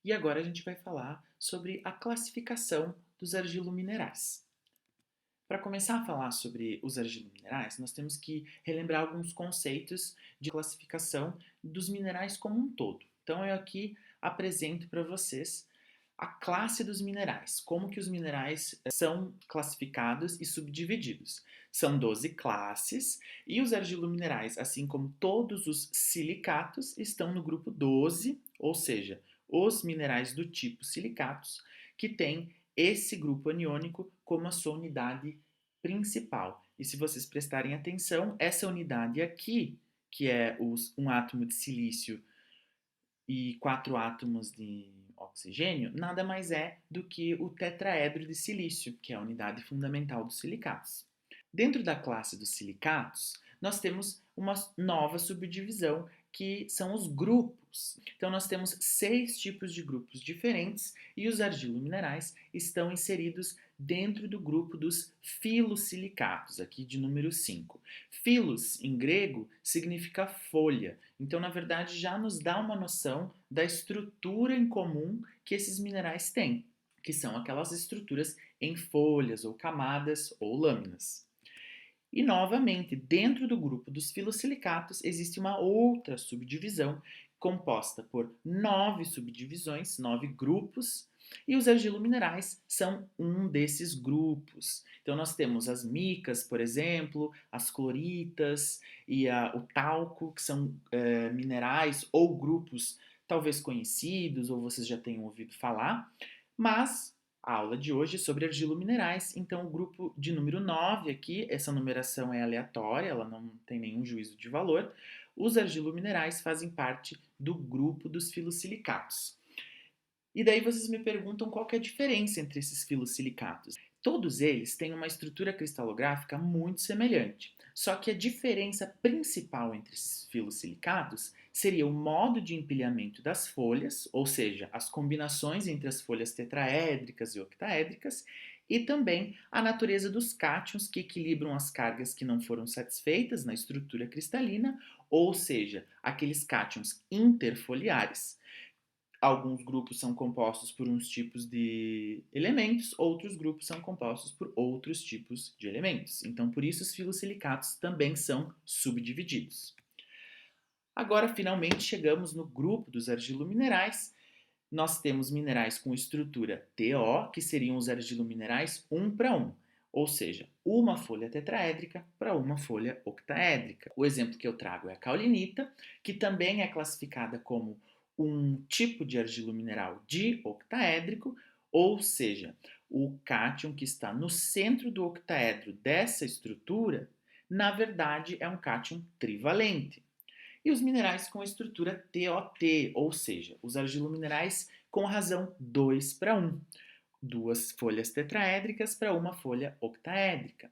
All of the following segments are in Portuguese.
E agora a gente vai falar sobre a classificação dos argilominerais. Para começar a falar sobre os argilominerais, nós temos que relembrar alguns conceitos de classificação dos minerais como um todo. Então eu aqui apresento para vocês a classe dos minerais, como que os minerais são classificados e subdivididos. São 12 classes e os argilominerais, assim como todos os silicatos, estão no grupo 12, ou seja, os minerais do tipo silicatos, que têm esse grupo aniônico como a sua unidade principal. E se vocês prestarem atenção, essa unidade aqui, que é um átomo de silício e 4 átomos de oxigênio, nada mais é do que o tetraedro de silício, que é a unidade fundamental dos silicatos. Dentro da classe dos silicatos, nós temos uma nova subdivisão que são os grupos. Então, nós temos 6 tipos de grupos diferentes e os argilominerais estão inseridos dentro do grupo dos filosilicatos, aqui de número 5. Filos, em grego, significa folha. Então, na verdade, já nos dá uma noção da estrutura em comum que esses minerais têm, que são aquelas estruturas em folhas ou camadas ou lâminas. E, novamente, dentro do grupo dos filosilicatos existe uma outra subdivisão composta por 9 subdivisões, 9 grupos, e os argilominerais são um desses grupos. Então, nós temos as micas, por exemplo, as cloritas e o talco, que são minerais ou grupos talvez conhecidos ou vocês já tenham ouvido falar, mas a aula de hoje é sobre argilominerais, então o grupo de número 9 aqui, essa numeração é aleatória, ela não tem nenhum juízo de valor. Os argilominerais fazem parte do grupo dos filosilicatos. E daí vocês me perguntam qual que é a diferença entre esses filosilicatos. Todos eles têm uma estrutura cristalográfica muito semelhante, só que a diferença principal entre esses filosilicatos seria o modo de empilhamento das folhas, ou seja, as combinações entre as folhas tetraédricas e octaédricas, e também a natureza dos cátions que equilibram as cargas que não foram satisfeitas na estrutura cristalina, ou seja, aqueles cátions interfoliares. Alguns grupos são compostos por uns tipos de elementos, outros grupos são compostos por outros tipos de elementos. Então, por isso, os filosilicatos também são subdivididos. Agora, finalmente, chegamos no grupo dos argilominerais. Nós temos minerais com estrutura TO, que seriam os argilominerais 1 para 1, ou seja, uma folha tetraédrica para uma folha octaédrica. O exemplo que eu trago é a caulinita, que também é classificada como um tipo de argilomineral dioctaédrico, ou seja, o cátion que está no centro do octaedro dessa estrutura, na verdade é um cátion trivalente. E os minerais com estrutura TOT, ou seja, os argilominerais com razão 2 para 1, duas folhas tetraédricas para uma folha octaédrica.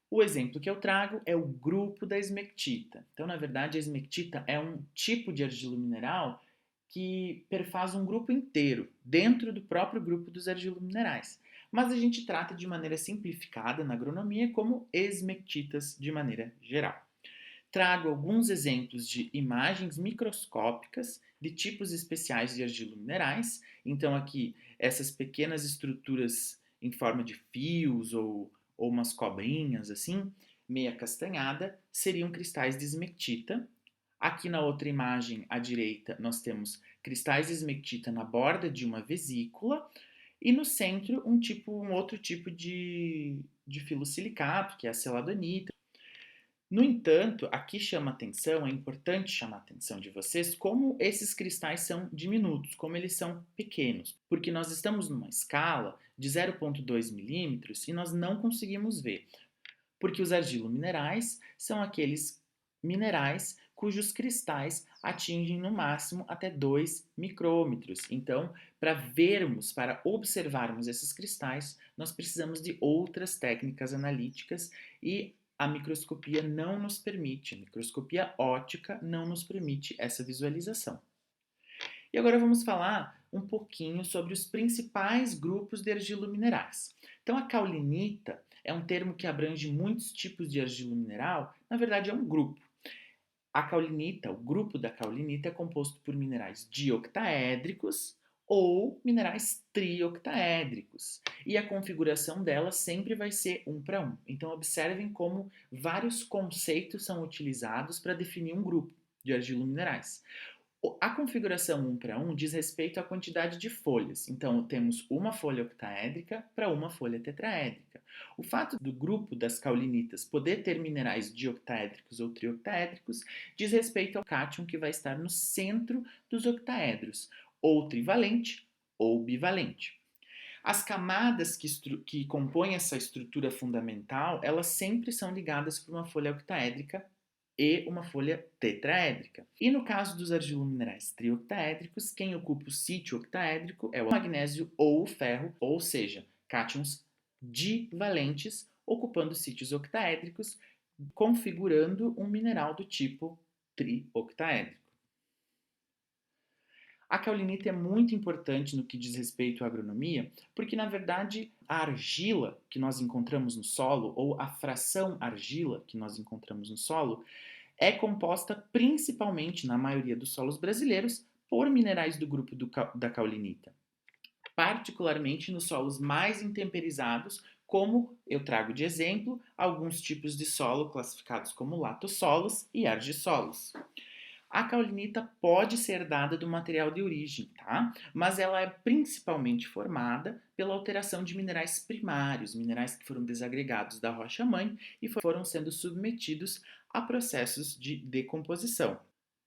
O exemplo que eu trago é o grupo da esmectita. Então, na verdade, a esmectita é um tipo de argilomineral que perfaz um grupo inteiro, dentro do próprio grupo dos argilominerais. Mas a gente trata de maneira simplificada na agronomia como esmectitas de maneira geral. Trago alguns exemplos de imagens microscópicas de tipos especiais de argilominerais. Então, aqui, essas pequenas estruturas em forma de fios ou umas cobrinhas assim, meia castanhada, seriam cristais de esmectita. Aqui na outra imagem, à direita, nós temos cristais de esmectita na borda de uma vesícula e no centro um outro tipo de filosilicato, que é a celadonita. No entanto, aqui chama atenção, é importante chamar a atenção de vocês como esses cristais são diminutos, como eles são pequenos, porque nós estamos numa escala de 0,2 milímetros e nós não conseguimos ver, porque os argilominerais são aqueles minerais cujos cristais atingem no máximo até 2 micrômetros. Então, para vermos, para observarmos esses cristais, nós precisamos de outras técnicas analíticas e a microscopia não nos permite, a microscopia óptica não nos permite essa visualização. E agora vamos falar um pouquinho sobre os principais grupos de argilominerais. Então, a caulinita é um termo que abrange muitos tipos de argilomineral, na verdade é um grupo. A caulinita, o grupo da caulinita é composto por minerais dioctaédricos ou minerais trioctaédricos. E a configuração delas sempre vai ser 1 para 1. Então observem como vários conceitos são utilizados para definir um grupo de argilominerais. A configuração 1 para 1 diz respeito à quantidade de folhas. Então, temos uma folha octaédrica para uma folha tetraédrica. O fato do grupo das caulinitas poder ter minerais dioctaédricos ou trioctaédricos diz respeito ao cátion que vai estar no centro dos octaedros, ou trivalente ou bivalente. As camadas que compõem essa estrutura fundamental, elas sempre são ligadas por uma folha octaédrica e uma folha tetraédrica. E no caso dos argilominerais trioctaédricos, quem ocupa o sítio octaédrico é o magnésio ou o ferro, ou seja, cátions divalentes ocupando sítios octaédricos, configurando um mineral do tipo trioctaédrico. A caulinita é muito importante no que diz respeito à agronomia, porque na verdade a argila que nós encontramos no solo, ou a fração argila que nós encontramos no solo, é composta principalmente, na maioria dos solos brasileiros, por minerais do grupo da caulinita. Particularmente nos solos mais intemperizados, como eu trago de exemplo alguns tipos de solo classificados como latossolos e argissolos. A caulinita pode ser dada do material de origem, tá? Mas ela é principalmente formada pela alteração de minerais primários, minerais que foram desagregados da rocha-mãe e foram sendo submetidos a processos de decomposição,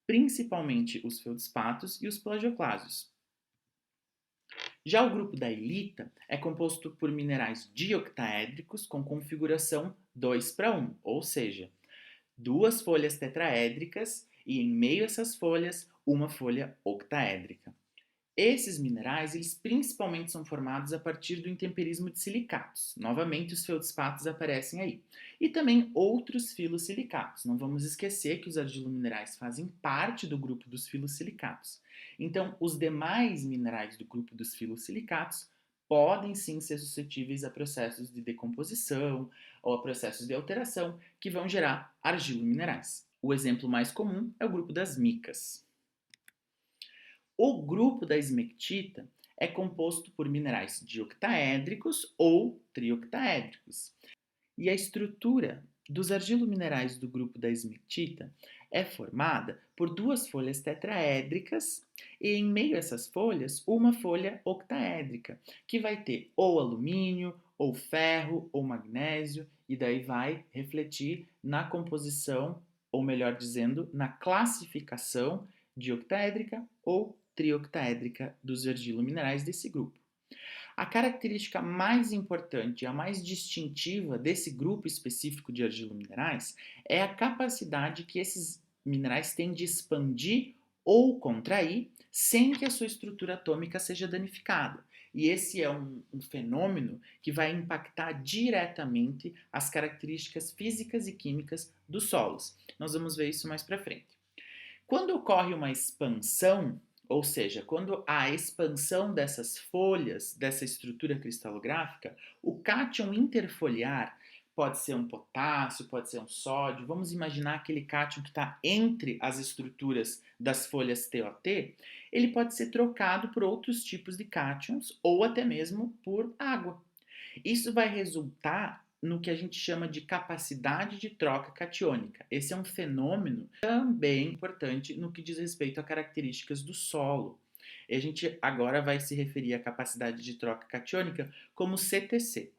principalmente os feldspatos e os plagioclásios. Já o grupo da ilita é composto por minerais dioctaédricos com configuração 2 para 1, ou seja, duas folhas tetraédricas e em meio a essas folhas, uma folha octaédrica. Esses minerais, eles principalmente são formados a partir do intemperismo de silicatos. Novamente, os feldspatos aparecem aí. E também outros filosilicatos. Não vamos esquecer que os argilominerais fazem parte do grupo dos filosilicatos. Então, os demais minerais do grupo dos filosilicatos podem sim ser suscetíveis a processos de decomposição ou a processos de alteração que vão gerar argilominerais. O exemplo mais comum é o grupo das micas. O grupo da esmectita é composto por minerais dioctaédricos ou trioctaédricos. E a estrutura dos argilominerais do grupo da esmectita é formada por duas folhas tetraédricas e em meio a essas folhas uma folha octaédrica, que vai ter ou alumínio, ou ferro, ou magnésio, e daí vai refletir na composição, ou melhor dizendo, na classificação dioctaédrica ou trioctaédrica dos argilominerais desse grupo. A característica mais importante e a mais distintiva desse grupo específico de argilominerais é a capacidade que esses minerais têm de expandir ou contrair sem que a sua estrutura atômica seja danificada. E esse é um fenômeno que vai impactar diretamente as características físicas e químicas dos solos. Nós vamos ver isso mais para frente. Quando ocorre uma expansão, ou seja, quando há a expansão dessas folhas, dessa estrutura cristalográfica, o cátion interfoliar pode ser um potássio, pode ser um sódio. Vamos imaginar aquele cátion que está entre as estruturas das folhas TOT. Ele pode ser trocado por outros tipos de cátions ou até mesmo por água. Isso vai resultar no que a gente chama de capacidade de troca catiônica. Esse é um fenômeno também importante no que diz respeito a características do solo. E a gente agora vai se referir à capacidade de troca catiônica como CTC.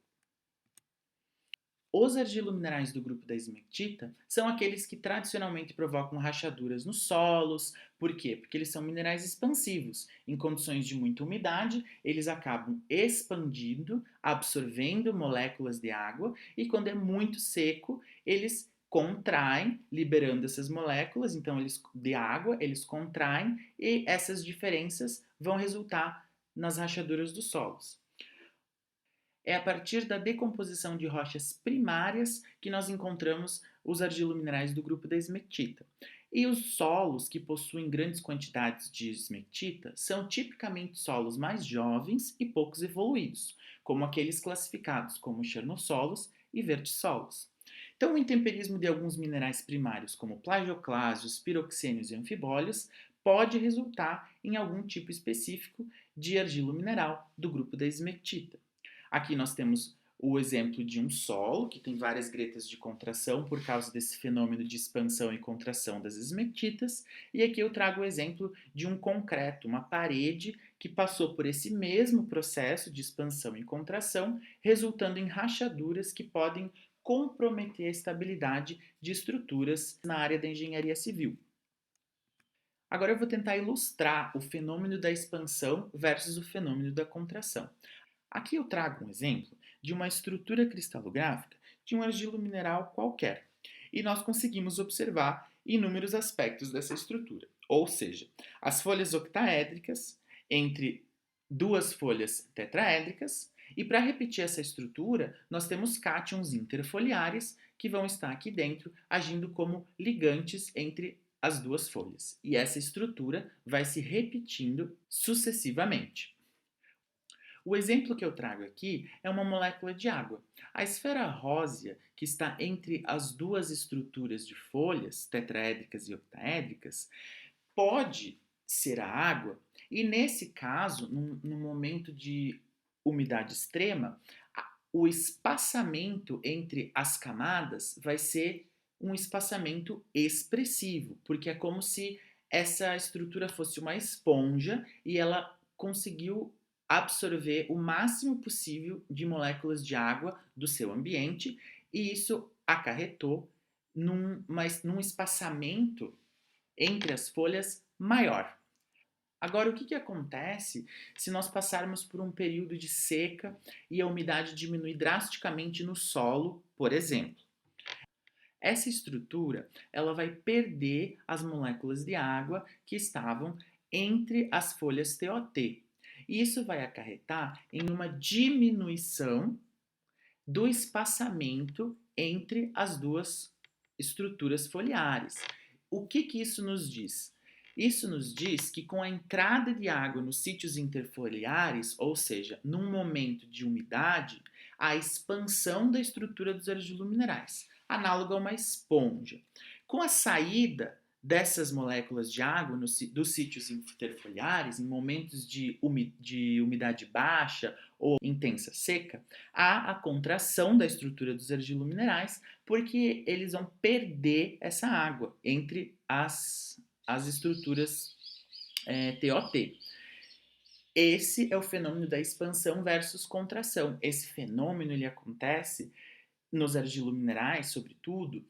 Os argilominerais do grupo da esmectita são aqueles que tradicionalmente provocam rachaduras nos solos. Por quê? Porque eles são minerais expansivos. Em condições de muita umidade, eles acabam expandindo, absorvendo moléculas de água, e quando é muito seco, eles contraem, liberando essas moléculas, então de água, eles contraem, e essas diferenças vão resultar nas rachaduras dos solos. É a partir da decomposição de rochas primárias que nós encontramos os argilominerais do grupo da esmectita. E os solos que possuem grandes quantidades de esmectita são tipicamente solos mais jovens e poucos evoluídos, como aqueles classificados como chernossolos e vertissolos. Então, o intemperismo de alguns minerais primários, como plagioclásios, piroxênios e anfibólios, pode resultar em algum tipo específico de argila mineral do grupo da esmetita. Aqui nós temos o exemplo de um solo, que tem várias gretas de contração por causa desse fenômeno de expansão e contração das esmetitas, e aqui eu trago o exemplo de um concreto, uma parede que passou por esse mesmo processo de expansão e contração, resultando em rachaduras que podem comprometer a estabilidade de estruturas na área da engenharia civil. Agora eu vou tentar ilustrar o fenômeno da expansão versus o fenômeno da contração. Aqui eu trago um exemplo de uma estrutura cristalográfica de um argilo mineral qualquer. E nós conseguimos observar inúmeros aspectos dessa estrutura. Ou seja, as folhas octaédricas entre duas folhas tetraédricas. E para repetir essa estrutura, nós temos cátions interfoliares que vão estar aqui dentro, agindo como ligantes entre as duas folhas. E essa estrutura vai se repetindo sucessivamente. O exemplo que eu trago aqui é uma molécula de água. A esfera rósea, que está entre as duas estruturas de folhas, tetraédricas e octaédricas, pode ser a água, e nesse caso, num momento de umidade extrema, o espaçamento entre as camadas vai ser um espaçamento expressivo, porque é como se essa estrutura fosse uma esponja e ela conseguiu absorver o máximo possível de moléculas de água do seu ambiente, e isso acarretou num espaçamento entre as folhas maior. Agora, o que acontece se nós passarmos por um período de seca e a umidade diminuir drasticamente no solo, por exemplo? Essa estrutura ela vai perder as moléculas de água que estavam entre as folhas TOT. E isso vai acarretar em uma diminuição do espaçamento entre as duas estruturas foliares. O que isso nos diz? Isso nos diz que com a entrada de água nos sítios interfoliares, ou seja, num momento de umidade, a expansão da estrutura dos argilominerais, análoga a uma esponja. Com a saída dessas moléculas de água dos sítios interfoliares, em momentos de umidade baixa ou intensa seca, há a contração da estrutura dos argilominerais, porque eles vão perder essa água entre as estruturas TOT. Esse é o fenômeno da expansão versus contração. Esse fenômeno ele acontece nos argilominerais, sobretudo,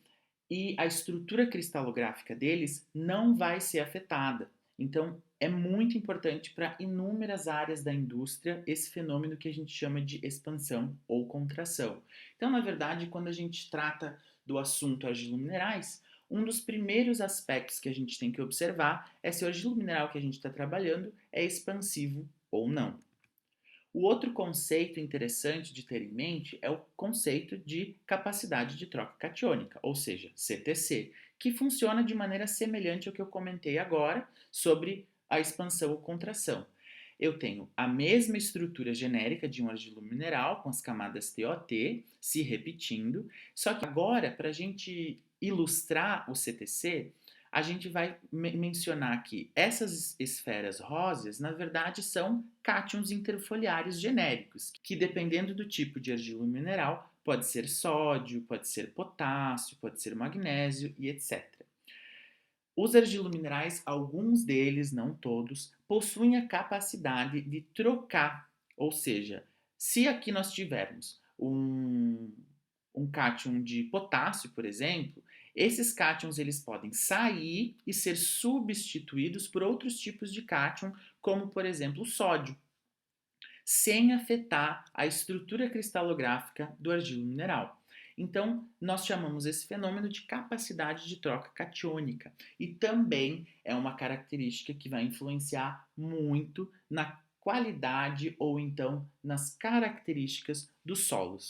e a estrutura cristalográfica deles não vai ser afetada. Então, é muito importante para inúmeras áreas da indústria esse fenômeno que a gente chama de expansão ou contração. Então, na verdade, quando a gente trata do assunto argilominerais, um dos primeiros aspectos que a gente tem que observar é se o argilo mineral que a gente está trabalhando é expansivo ou não. O outro conceito interessante de ter em mente é o conceito de capacidade de troca catiônica, ou seja, CTC, que funciona de maneira semelhante ao que eu comentei agora sobre a expansão ou contração. Eu tenho a mesma estrutura genérica de um argilo mineral, com as camadas TOT se repetindo, só que agora, para a gente ilustrar o CTC, a gente vai mencionar que essas esferas róseas, na verdade, são cátions interfoliares genéricos, que dependendo do tipo de argila mineral, pode ser sódio, pode ser potássio, pode ser magnésio e etc. Os argilominerais, alguns deles, não todos, possuem a capacidade de trocar, ou seja, se aqui nós tivermos um cátion de potássio, por exemplo, esses cátions eles podem sair e ser substituídos por outros tipos de cátion, como por exemplo o sódio, sem afetar a estrutura cristalográfica do argilo mineral. Então, nós chamamos esse fenômeno de capacidade de troca catiônica e também é uma característica que vai influenciar muito na qualidade ou então nas características dos solos.